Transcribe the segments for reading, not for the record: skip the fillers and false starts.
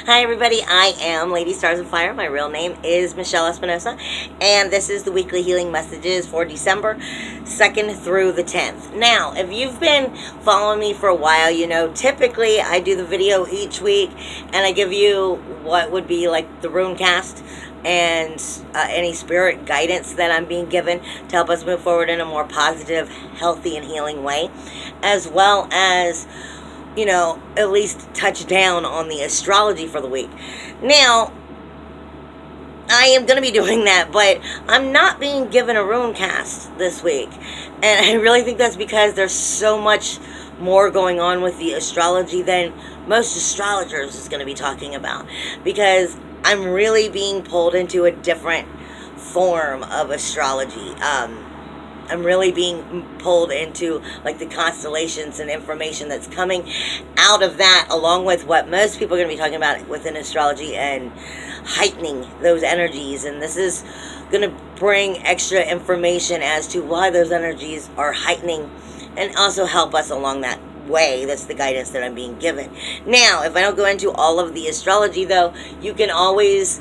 Hi, everybody. I am Lady Stars of Fire. My real name is Michelle Espinosa, and this is the weekly healing messages for December 2nd through the 10th. Now, if you've been following me for a while, you know typically I do the video each week, and I give you what would be like the rune cast and any spirit guidance that I'm being given to help us move forward in a more positive, healthy, and healing way, as well as at least touch down on the astrology for the week. Now, I am going to be doing that, but I'm not being given a rune cast this week. And I really think that's because there's so much more going on with the astrology than most astrologers is going to be talking about. Because I'm really being pulled into a different form of astrology. I'm really being pulled into like the constellations and information that's coming out of that, along with what most people are going to be talking about within astrology and heightening those energies. And this is going to bring extra information as to why those energies are heightening and also help us along that way. That's the guidance that I'm being given. Now, if I don't go into all of the astrology, though, you can always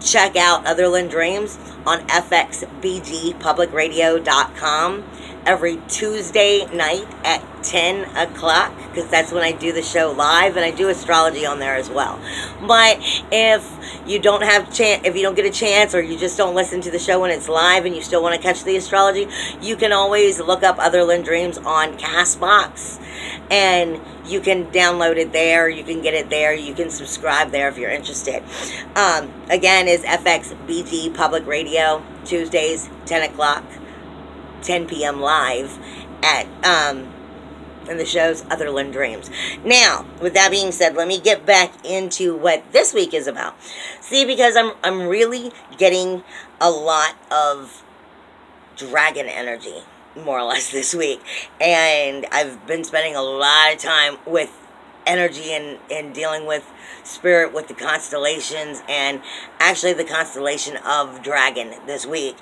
check out Otherland Dreams on fxbgpublicradio.com every Tuesday night at 10 o'clock, because that's when I do the show live, and I do astrology on there as well. But if you don't if you don't get a chance, or you just don't listen to the show when it's live and you still want to catch the astrology, you can always look up Otherland Dreams on Castbox, and you can download it there, you can get it there, you can subscribe there if you're interested. Again, is FXBG Public Radio, Tuesdays, 10 o'clock, 10 p.m. live at, and the show's Otherland Dreams. Now, with that being said, let me get back into what this week is about. See, because I'm really getting a lot of dragon energy, more or less, this week. And I've been spending a lot of time with energy and dealing with spirit with the constellations, and actually the constellation of dragon this week.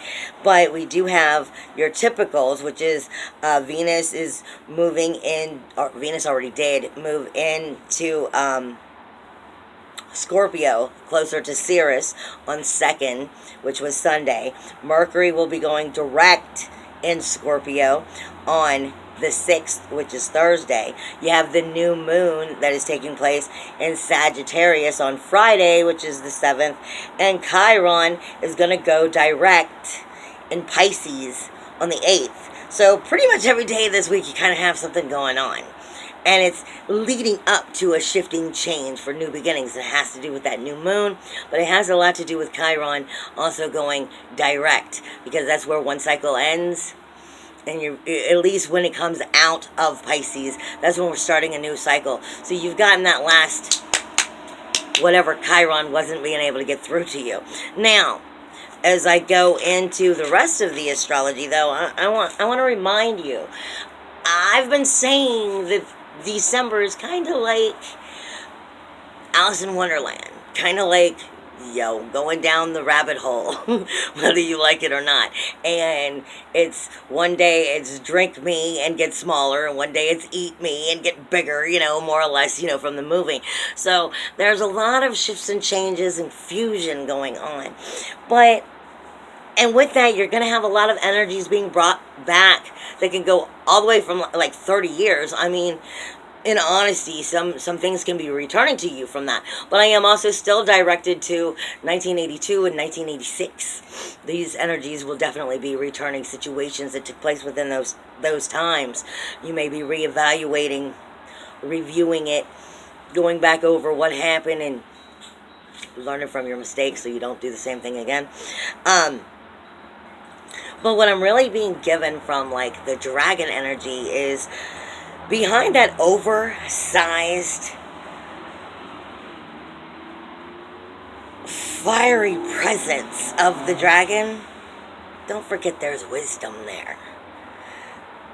But we do have your typicals, which is Venus is moving in, or Venus already did move into Scorpio, closer to Ceres on 2nd, which was Sunday. Mercury will be going direct in Scorpio on the 6th, which is Thursday. You have the new moon that is taking place in Sagittarius on Friday, which is the 7th, and Chiron is going to go direct in Pisces on the 8th. So pretty much every day this week you kind of have something going on. And it's leading up to a shifting change for new beginnings. It has to do with that new moon, but it has a lot to do with Chiron also going direct, because that's where one cycle ends. And you, at least when it comes out of Pisces, that's when we're starting a new cycle. So you've gotten that last, whatever Chiron wasn't being able to get through to you. Now, as I go into the rest of the astrology, though, I want to remind you, I've been saying that December is kind of like Alice in Wonderland, kind of like going down the rabbit hole, whether you like it or not. And it's one day it's drink me and get smaller, and one day it's eat me and get bigger, more or less, from the movie. So there's a lot of shifts and changes and fusion going on. And with that, you're going to have a lot of energies being brought back that can go all the way from like 30 years. I mean, in honesty, some things can be returning to you from that. But I am also still directed to 1982 and 1986. These energies will definitely be returning situations that took place within those times. You may be reevaluating, reviewing it, going back over what happened, and learning from your mistakes so you don't do the same thing again. But what I'm really being given from like the dragon energy is, behind that oversized, fiery presence of the dragon, don't forget there's wisdom there.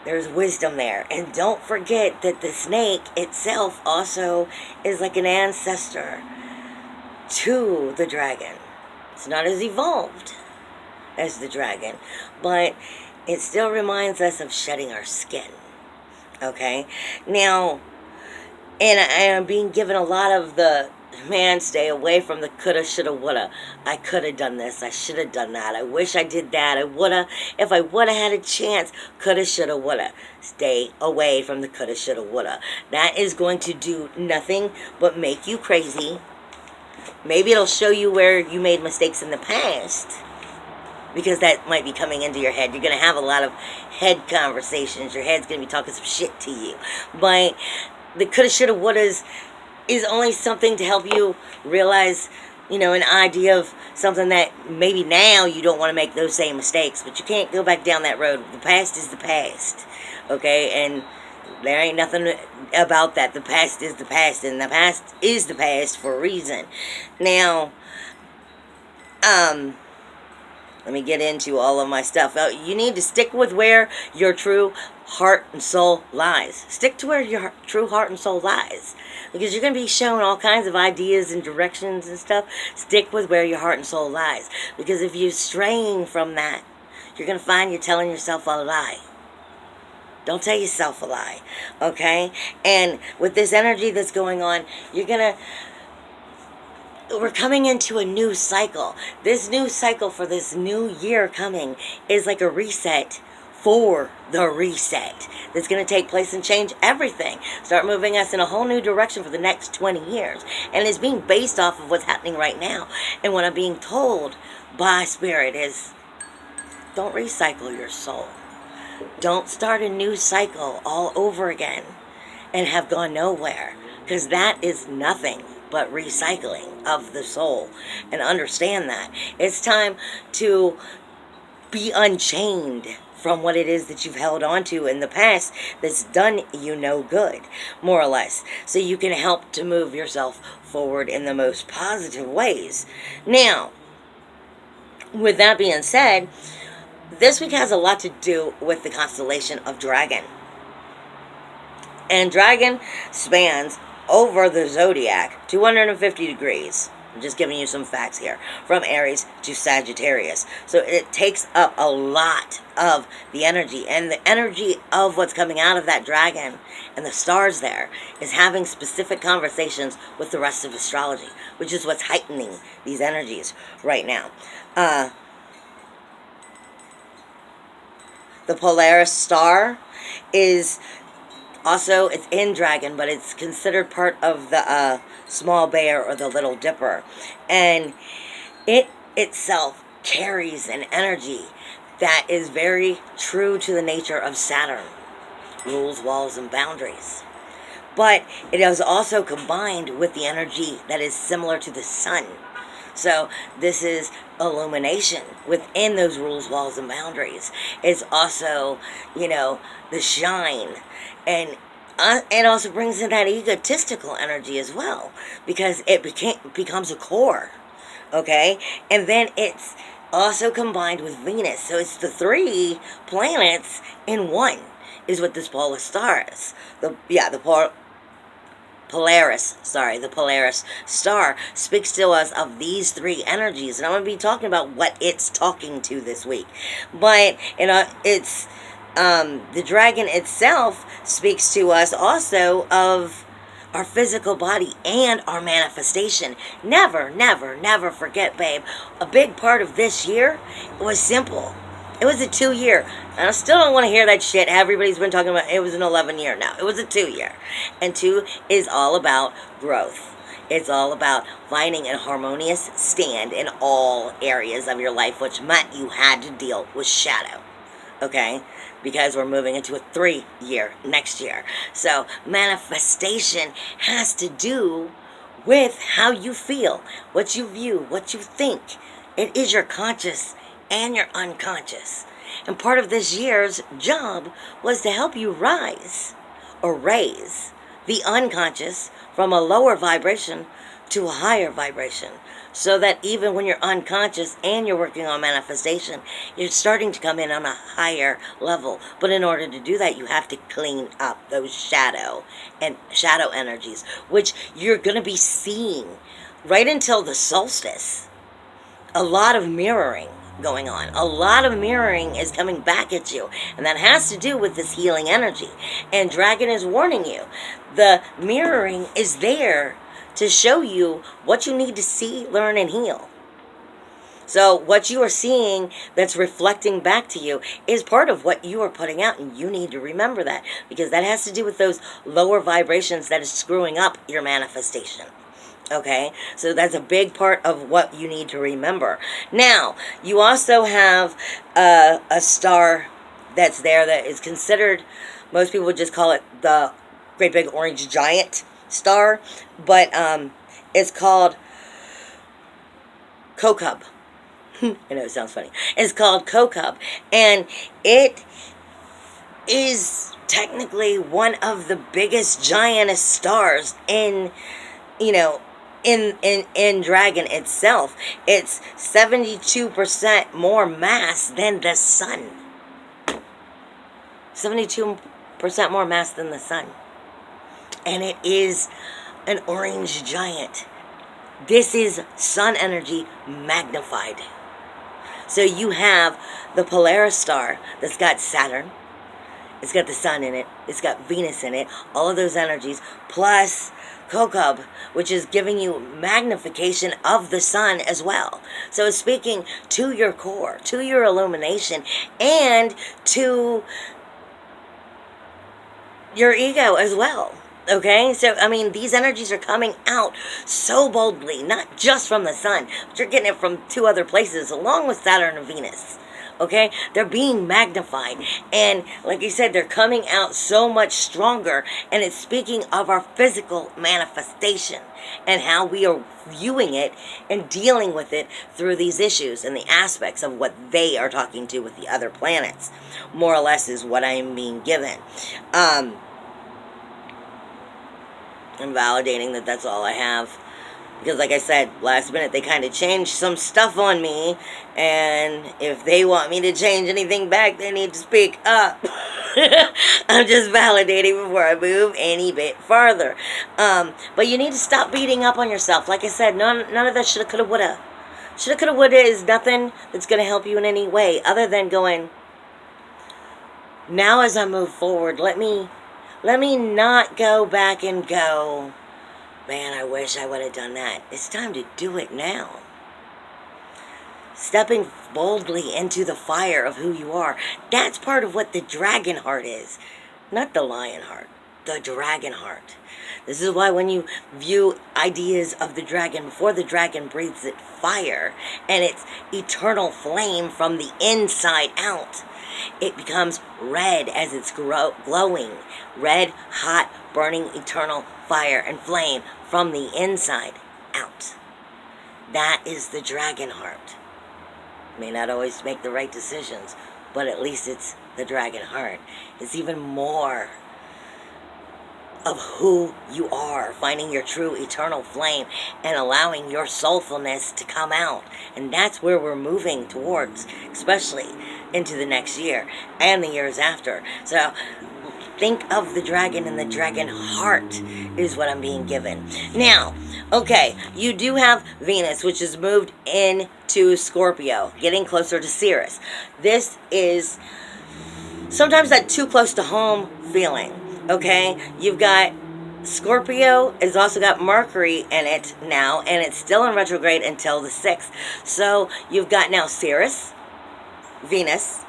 There's wisdom there. And don't forget that the snake itself also is like an ancestor to the dragon. It's not as evolved as the dragon, but it still reminds us of shedding our skin. Okay? Now, and I am being given a lot of the Man, stay away from the coulda, shoulda, woulda. I could have done this. I should have done that. I wish I did that. I woulda. If I woulda had a chance, coulda, shoulda, woulda. Stay away from the coulda, shoulda, woulda. That is going to do nothing but make you crazy. Maybe it'll show you where you made mistakes in the past, because that might be coming into your head. You're going to have a lot of head conversations. Your head's going to be talking some shit to you. But the coulda, shoulda, wouldas is only something to help you realize, an idea of something that maybe now you don't want to make those same mistakes, but you can't go back down that road. The past is the past, okay? And there ain't nothing about that. The past is the past, and the past is the past for a reason. Now, let me get into all of my stuff. You need to stick with where your true heart and soul lies. Stick to where your true heart and soul lies. Because you're going to be shown all kinds of ideas and directions and stuff. Stick with where your heart and soul lies. Because if you're straying from that, you're going to find you're telling yourself a lie. Don't tell yourself a lie. Okay? And with this energy that's going on, we're coming into a new cycle. This new cycle for this new year coming is like a reset for the reset that's going to take place and change everything. Start moving us in a whole new direction for the next 20 years. And it's being based off of what's happening right now. And what I'm being told by Spirit is, don't recycle your soul. Don't start a new cycle all over again and have gone nowhere. Because that is nothing but recycling of the soul. And understand that. It's time to be unchained from what it is that you've held on to in the past that's done you no good, more or less. So you can help to move yourself forward in the most positive ways. Now, with that being said, this week has a lot to do with the constellation of Dragon. And Dragon spans over the zodiac 250 degrees. I'm just giving you some facts here. From Aries to Sagittarius. So it takes up a lot of the energy. And the energy of what's coming out of that dragon and the stars there is having specific conversations with the rest of astrology, which is what's heightening these energies right now. The Polaris star is also, it's in Dragon, but it's considered part of the Small Bear or the Little Dipper. And it itself carries an energy that is very true to the nature of Saturn. Rules, walls, and boundaries. But it is also combined with the energy that is similar to the sun. So this is illumination within those rules, walls, and boundaries. It's also, the shine. And it also brings in that egotistical energy as well, because it becomes a core, okay? And then it's also combined with Venus. So it's the 3 planets in one is what this Polaris star is. The Polaris star speaks to us of these 3 energies. And I'm going to be talking about what it's talking to this week. But, it's... the dragon itself speaks to us also of our physical body and our manifestation. Never, never, never forget, babe, a big part of this year was simple. It was a 2-year. And I still don't want to hear that shit. Everybody's been talking about it was an 11-year. No, it was a 2-year. And 2 is all about growth. It's all about finding a harmonious stand in all areas of your life, which meant you had to deal with shadow. Okay? Because we're moving into a 3-year next year. So manifestation has to do with how you feel, what you view, what you think. It is your conscious and your unconscious. And part of this year's job was to help you rise or raise the unconscious from a lower vibration to a higher vibration. So that even when you're unconscious and you're working on manifestation, you're starting to come in on a higher level. But in order to do that, you have to clean up those shadow energies, which you're going to be seeing right until the solstice. A lot of mirroring going on. A lot of mirroring is coming back at you. And that has to do with this healing energy. And Dragon is warning you. The mirroring is there to show you what you need to see, learn, and heal. So what you are seeing that's reflecting back to you is part of what you are putting out, and you need to remember that, because that has to do with those lower vibrations that is screwing up your manifestation. Okay, so that's a big part of what you need to remember. Now, you also have a star that's there that is considered, most people would just call it the great big orange giant star, but it's called Kokub. I know it sounds funny. It's called Kokub, and it is technically one of the biggest giantest stars in, you know, in Dragon itself. It's 72% more mass than the sun. 72% more mass than the sun. And it is an orange giant. This is sun energy magnified. So you have the Polaris star that's got Saturn, it's got the sun in it, it's got Venus in it, all of those energies, plus Kokub, which is giving you magnification of the sun as well. So it's speaking to your core, to your illumination, and to your ego as well. Okay, so I mean, these energies are coming out so boldly, not just from the sun, but you're getting it from two other places, along with Saturn and Venus. Okay, they're being magnified, and like I said, they're coming out so much stronger, and it's speaking of our physical manifestation and how we are viewing it and dealing with it through these issues and the aspects of what they are talking to with the other planets, more or less, is what I am being given. And validating that that's all I have, because like I said, last minute they kind of changed some stuff on me, and if they want me to change anything back, they need to speak up. I'm just validating before I move any bit farther. But you need to stop beating up on yourself. Like I said, none of that shoulda, coulda, woulda. Shoulda, coulda, woulda is nothing that's going to help you in any way, other than going, now as I move forward, let me not go back and go, man, I wish I would have done that. It's time to do it now. Stepping boldly into the fire of who you are. That's part of what the dragon heart is. Not the lion heart. The dragon heart. This is why when you view ideas of the dragon, before the dragon breathes it fire, and it's eternal flame from the inside out, it becomes red as it's glowing. Red, hot, burning, eternal fire and flame from the inside out. That is the dragon heart. May not always make the right decisions, but at least it's the dragon heart. It's even more of who you are, finding your true eternal flame and allowing your soulfulness to come out. And that's where we're moving towards, especially into the next year and the years after. So think of the dragon, and the dragon heart is what I'm being given. Now, okay, you do have Venus, which has moved into Scorpio, getting closer to Sirius. This is sometimes that too close to home feeling, okay? You've got Scorpio, has also got Mercury in it now, and it's still in retrograde until the 6th. So you've got now Sirius, Venus,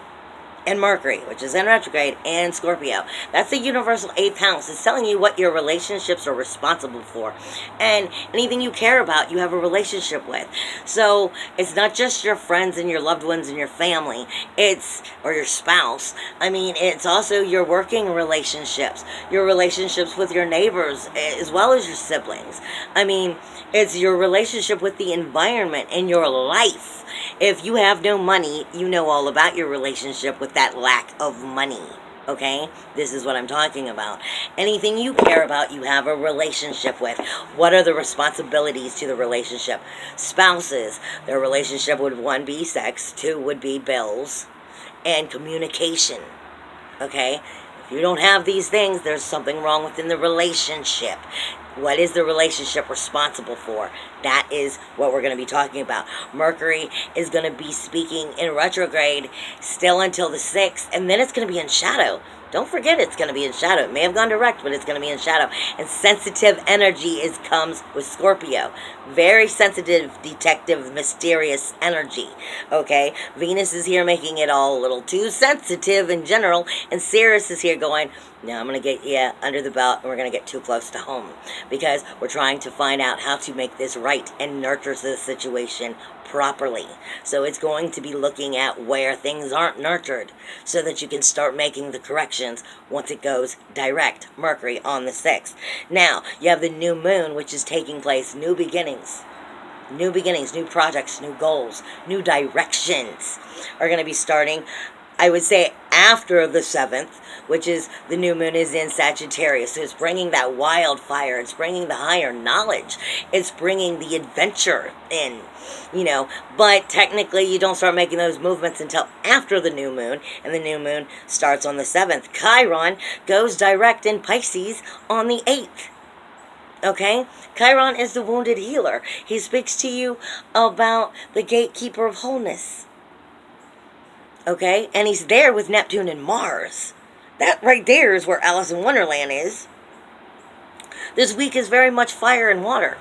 and Mercury, which is in retrograde, and Scorpio. That's the universal 8th house. It's telling you what your relationships are responsible for. And anything you care about, you have a relationship with. So it's not just your friends and your loved ones and your family, or your spouse. I mean, it's also your working relationships, your relationships with your neighbors, as well as your siblings. I mean, it's your relationship with the environment and your life. If you have no money, you know all about your relationship with that lack of money, okay? This is what I'm talking about. Anything you care about, you have a relationship with. What are the responsibilities to the relationship? Spouses, their relationship would, 1, be sex, 2 would be bills, and communication, okay? If you don't have these things, there's something wrong within the relationship. What is the relationship responsible for? That is what we're going to be talking about. Mercury is going to be speaking in retrograde still until the 6th, and then it's going to be in shadow Don't forget it's going to be in shadow. It may have gone direct, but it's going to be in shadow. And sensitive energy comes with Scorpio. Very sensitive, detective, mysterious energy. Okay? Venus is here making it all a little too sensitive in general. And Sirius is here going, now I'm going to get you under the belt and we're going to get too close to home. Because we're trying to find out how to make this right and nurture the situation properly. So it's going to be looking at where things aren't nurtured so that you can start making the corrections once it goes direct, Mercury on the 6th. Now, you have the new moon, which is taking place, new beginnings. New beginnings, new projects, new goals, new directions are going to be starting, I would say, after the 7th, which is the new moon is in Sagittarius. So it's bringing that wildfire. It's bringing the higher knowledge. It's bringing the adventure in, But technically, you don't start making those movements until after the new moon. And the new moon starts on the 7th. Chiron goes direct in Pisces on the 8th. Okay? Chiron is the wounded healer. He speaks to you about the gatekeeper of wholeness. Okay? And he's there with Neptune and Mars. That right there is where Alice in Wonderland is. This week is very much fire and water.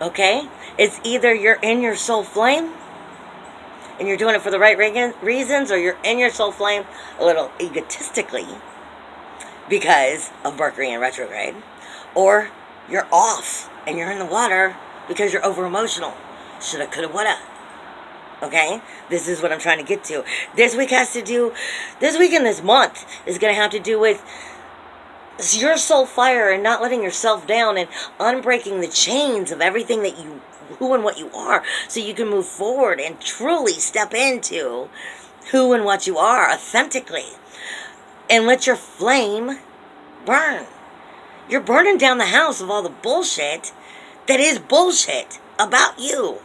Okay? It's either you're in your soul flame and you're doing it for the right reasons, or you're in your soul flame a little egotistically because of Mercury in retrograde, or you're off and you're in the water because you're over emotional. Shoulda, coulda, woulda. Okay? This is what I'm trying to get to. This week and this month is going to have to do with your soul fire and not letting yourself down and unbreaking the chains of everything that who and what you are, so you can move forward and truly step into who and what you are authentically. And let your flame burn. You're burning down the house of all the bullshit that is bullshit about you.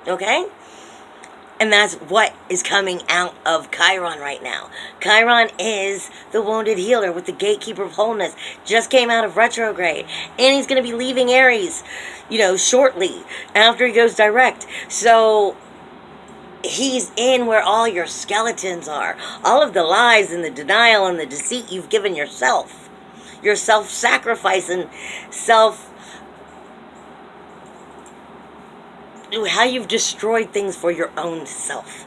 Okay? And that's what is coming out of Chiron right now. Chiron is the wounded healer with the gatekeeper of wholeness. Just came out of retrograde. And he's going to be leaving Aries, shortly after he goes direct. So he's in where all your skeletons are. All of the lies and the denial and the deceit you've given yourself. Your self-sacrifice and how you've destroyed things for your own self,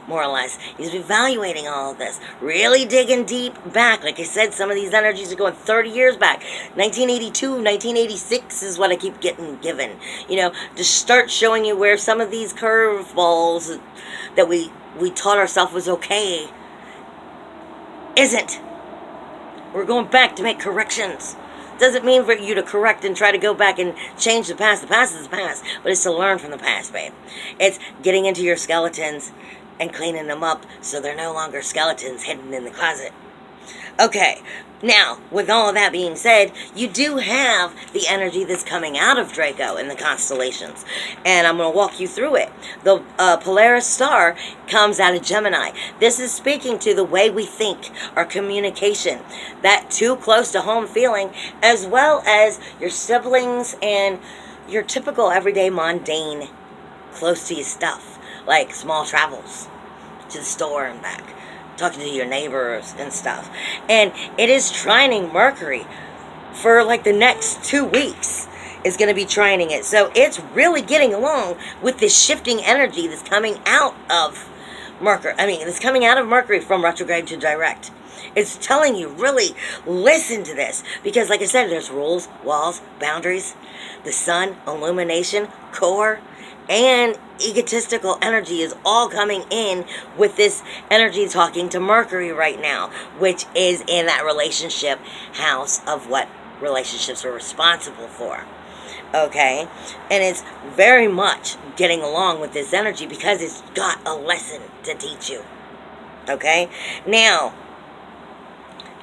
more or less. He's evaluating all of this, really digging deep back. Like I said, some of these energies are going 30 years back. 1982, 1986 is what I keep getting given. To start showing you where some of these curveballs that we taught ourselves was okay isn't. We're going back to make corrections. Doesn't mean for you to correct and try to go back and change the past. The past is the past, but it's to learn from the past, babe. It's getting into your skeletons and cleaning them up so they're no longer skeletons hidden in the closet. Okay, now, with all of that being said, you do have the energy that's coming out of Draco in the constellations, and I'm going to walk you through it. The Polaris star comes out of Gemini. This is speaking to the way we think, our communication, that too close to home feeling, as well as your siblings and your typical everyday mundane close to you stuff, like small travels to the store and back, talking to your neighbors and stuff. And it is trining Mercury for like the next 2 weeks. Is going to be trining it. So it's really getting along with this shifting energy that's coming out of Mercury. It's coming out of Mercury from retrograde to direct. It's telling you, really listen to this. Because like I said, there's rules, walls, boundaries, the sun, illumination, core, and egotistical energy is all coming in with this energy talking to Mercury right now, which is in that relationship house of what relationships are responsible for. Okay? And it's very much getting along with this energy because it's got a lesson to teach you. Okay? Now,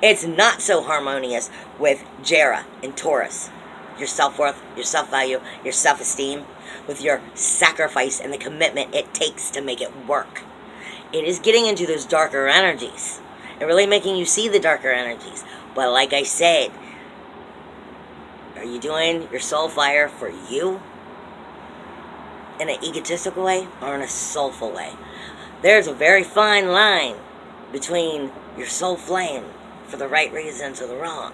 it's not so harmonious with Jera in Taurus. Your self-worth, your self-value, your self-esteem, with your sacrifice and the commitment it takes to make it work. It is getting into those darker energies and really making you see the darker energies. But like I said, are you doing your soul fire for you in an egotistical way or in a soulful way? There's a very fine line between your soul flame for the right reasons or the wrong?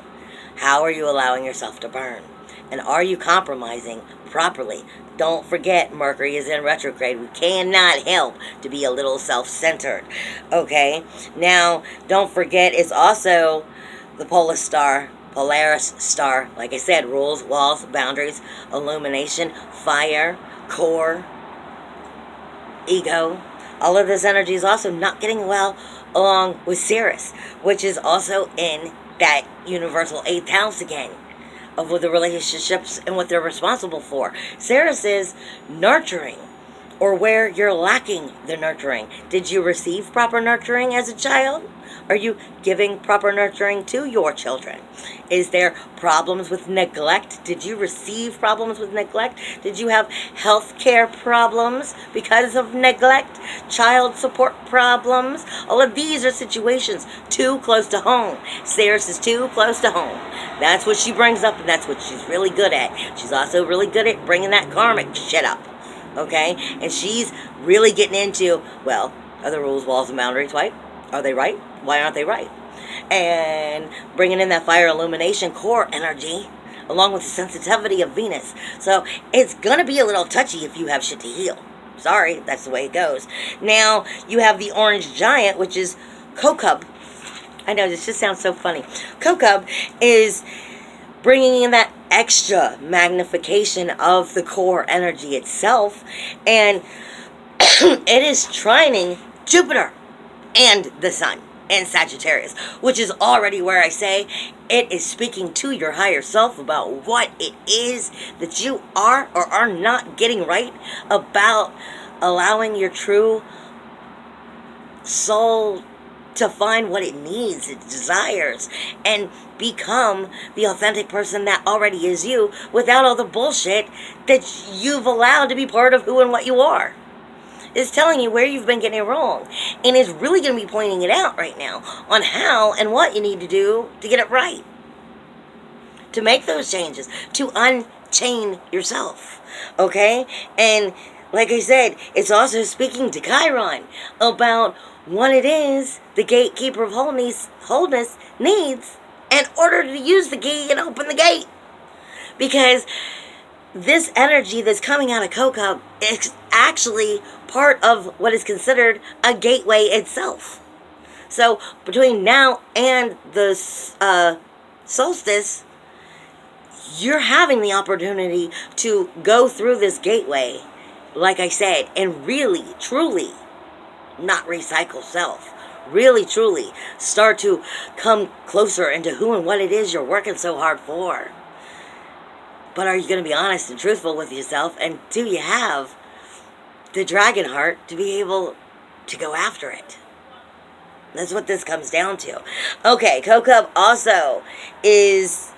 How are you allowing yourself to burn? And are you compromising properly? Don't forget, Mercury is in retrograde. We cannot help to be a little self-centered. Okay? Now, don't forget, it's also the Polaris star. Like I said, rules, walls, boundaries, illumination, fire, core, ego. All of this energy is also not getting well along with Ceres, which is also in that universal 8th house again, of the relationships and what they're responsible for. Ceres is nurturing, or where you're lacking the nurturing. Did you receive proper nurturing as a child? Are you giving proper nurturing to your children? Is there problems with neglect? Did you receive problems with neglect? Did you have health care problems because of neglect? Child support problems? All of these are situations too close to home. Ceres is too close to home. That's what she brings up, and that's what she's really good at. She's also really good at bringing that karmic shit up. Okay? And she's really getting into, well, are the rules, walls, and boundaries right? Are they right? Why aren't they right? And bringing in that fire illumination core energy, along with the sensitivity of Venus. So it's going to be a little touchy if you have shit to heal. Sorry, that's the way it goes. Now, you have the orange giant, which is Kokub. I know, this just sounds so funny. Kokub is bringing in that extra magnification of the core energy itself. And it is trining Jupiter and the sun and Sagittarius, which is already where I say it is speaking to your higher self about what it is that you are or are not getting right, about allowing your true soul to find what it needs, it desires, and become the authentic person that already is you, without all the bullshit that you've allowed to be part of who and what you are. It's telling you where you've been getting it wrong, and it's really going to be pointing it out right now on how and what you need to do to get it right, to make those changes, to unchain yourself. Okay? And like I said, it's also speaking to Chiron about what it is the gatekeeper of wholeness needs in order to use the key and open the gate. Because this energy that's coming out of Kokub is actually part of what is considered a gateway itself. So between now and the solstice, you're having the opportunity to go through this gateway, like I said, and really, truly not recycle self. Really, truly start to come closer into who and what it is you're working so hard for. But are you going to be honest and truthful with yourself? And do you have the dragon heart to be able to go after it? That's what this comes down to. Okay, Kokub also is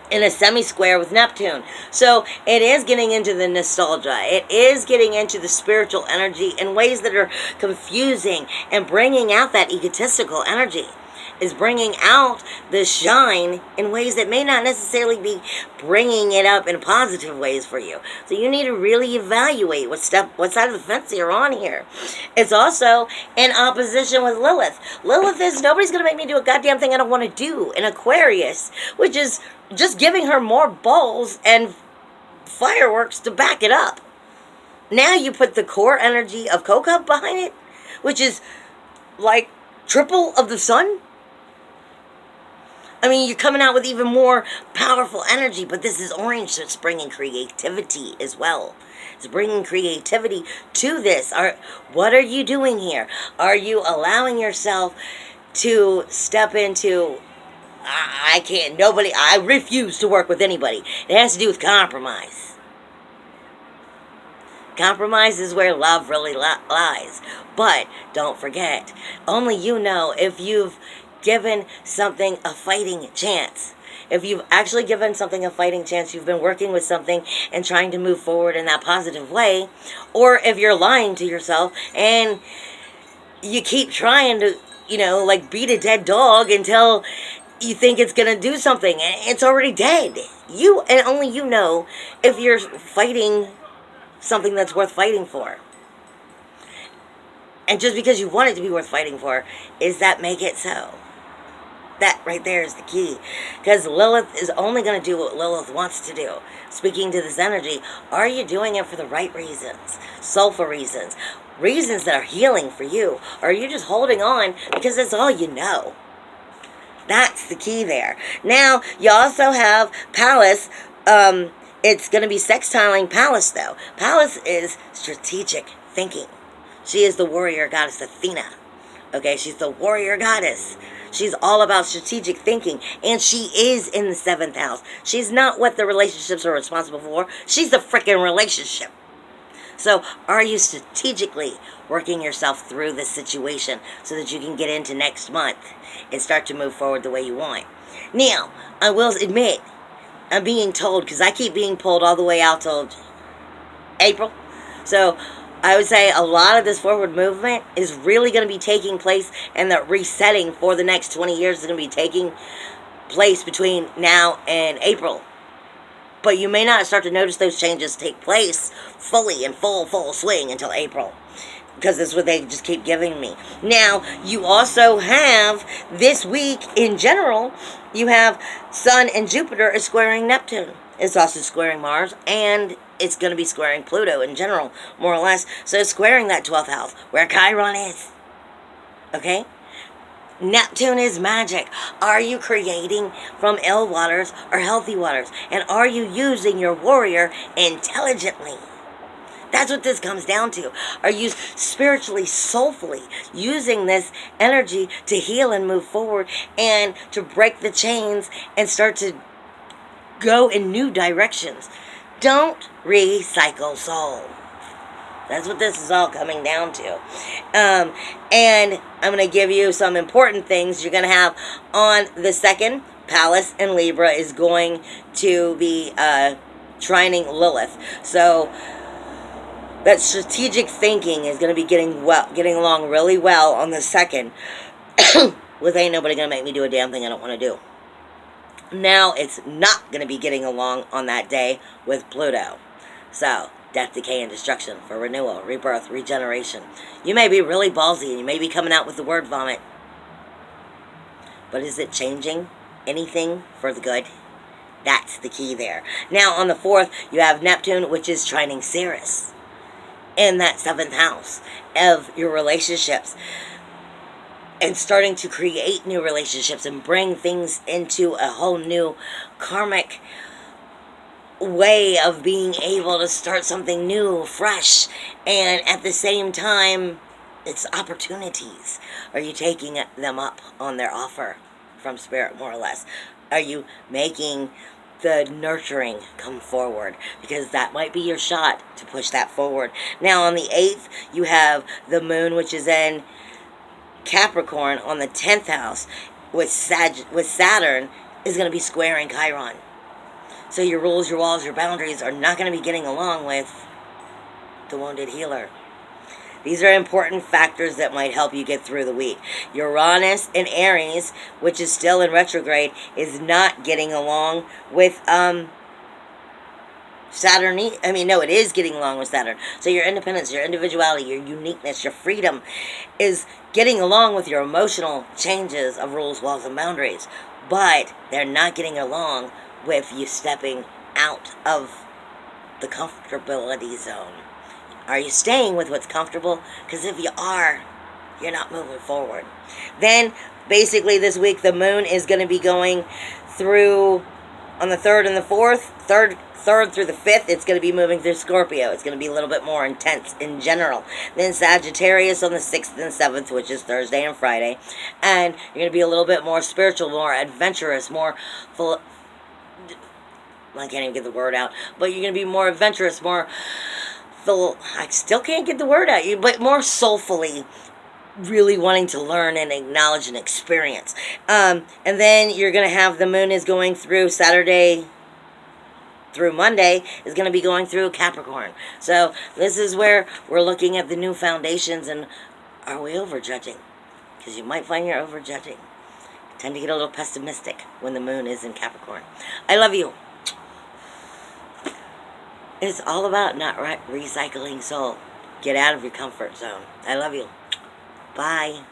in a semi-square with Neptune. So it is getting into the nostalgia. It is getting into the spiritual energy in ways that are confusing and bringing out that egotistical energy. Is bringing out the shine in ways that may not necessarily be bringing it up in positive ways for you. So you need to really evaluate what side of the fence you're on here. It's also in opposition with Lilith. Lilith is, nobody's going to make me do a goddamn thing I don't want to do in Aquarius, which is just giving her more balls and fireworks to back it up. Now you put the core energy of Kokub behind it, which is like triple of the sun. I mean, you're coming out with even more powerful energy, but this is orange, so it's bringing creativity as well. It's bringing creativity to this. What are you doing here? Are you allowing yourself to step into, I refuse to work with anybody. It has to do with compromise. Compromise is where love really lies. But don't forget, only you know if you've given something a fighting chance. If you've actually given something a fighting chance, you've been working with something and trying to move forward in that positive way, or if you're lying to yourself and you keep trying to, like beat a dead dog until you think it's going to do something and it's already dead. You and only you know if you're fighting something that's worth fighting for. And just because you want it to be worth fighting for, is that make it so? That right there is the key. Because Lilith is only going to do what Lilith wants to do. Speaking to this energy, are you doing it for the right reasons? Soulful reasons. Reasons that are healing for you. Or are you just holding on because that's all you know? That's the key there. Now, you also have Pallas. It's going to be sextiling Pallas, though. Pallas is strategic thinking. She is the warrior goddess Athena. Okay, she's the warrior goddess. She's all about strategic thinking, and she is in the 7th house. She's not what the relationships are responsible for. She's the freaking relationship. So, are you strategically working yourself through this situation so that you can get into next month and start to move forward the way you want? Now, I will admit, I'm being told, because I keep being pulled all the way out till April. So, I would say a lot of this forward movement is really going to be taking place, and that resetting for the next 20 years is going to be taking place between now and April. But you may not start to notice those changes take place fully in full swing until April, because that's what they just keep giving me. Now, you also have this week in general, you have Sun and Jupiter is squaring Neptune. It's also squaring Mars, and it's going to be squaring Pluto in general, more or less. So it's squaring that 12th house, where Chiron is. Okay? Neptune is magic. Are you creating from ill waters or healthy waters? And are you using your warrior intelligently? That's what this comes down to. Are you spiritually, soulfully using this energy to heal and move forward and to break the chains and start to go in new directions? Don't recycle soul. That's what this is all coming down to. And I'm going to give you some important things you're going to have on the 2nd. Pallas in Libra is going to be trining Lilith. So that strategic thinking is going to be getting along really well on the 2nd. With ain't nobody going to make me do a damn thing I don't want to do. Now, it's not going to be getting along on that day with Pluto. So, death, decay, and destruction for renewal, rebirth, regeneration. You may be really ballsy and you may be coming out with the word vomit. But is it changing anything for the good? That's the key there. Now, on the 4th, you have Neptune, which is trining Ceres in that 7th house of your relationships. And starting to create new relationships and bring things into a whole new karmic way of being able to start something new, fresh, and at the same time, it's opportunities. Are you taking them up on their offer from Spirit, more or less? Are you making the nurturing come forward? Because that might be your shot to push that forward. Now, on the 8th, you have the moon, which is in Capricorn on the 10th house with Saturn is going to be squaring Chiron. So your rules, your walls, your boundaries are not going to be getting along with the wounded healer. These are important factors that might help you get through the week. Uranus in Aries, which is still in retrograde, is not getting along with Saturn. It is getting along with Saturn. So your independence, your individuality, your uniqueness, your freedom is getting along with your emotional changes of rules, walls, and boundaries. But they're not getting along with you stepping out of the comfortability zone. Are you staying with what's comfortable? Because if you are, you're not moving forward. Then, basically this week, the moon is going to be going through, on the 3rd and the 4th, 3rd through the 5th, it's going to be moving through Scorpio. It's going to be a little bit more intense in general. Then Sagittarius on the 6th and 7th, which is Thursday and Friday. And you're going to be a little bit more spiritual, more adventurous, more full. I can't even get the word out. But you're going to be more adventurous, more full. I still can't get the word out. But more soulfully really wanting to learn and acknowledge and experience. And then you're going to have the moon is going through Saturday through Monday is going to be going through Capricorn. So this is where we're looking at the new foundations, and are we overjudging? Because you might find you're overjudging. Tend to get a little pessimistic when the moon is in Capricorn. I love you. It's all about not recycling soul. Get out of your comfort zone. I love you. Bye.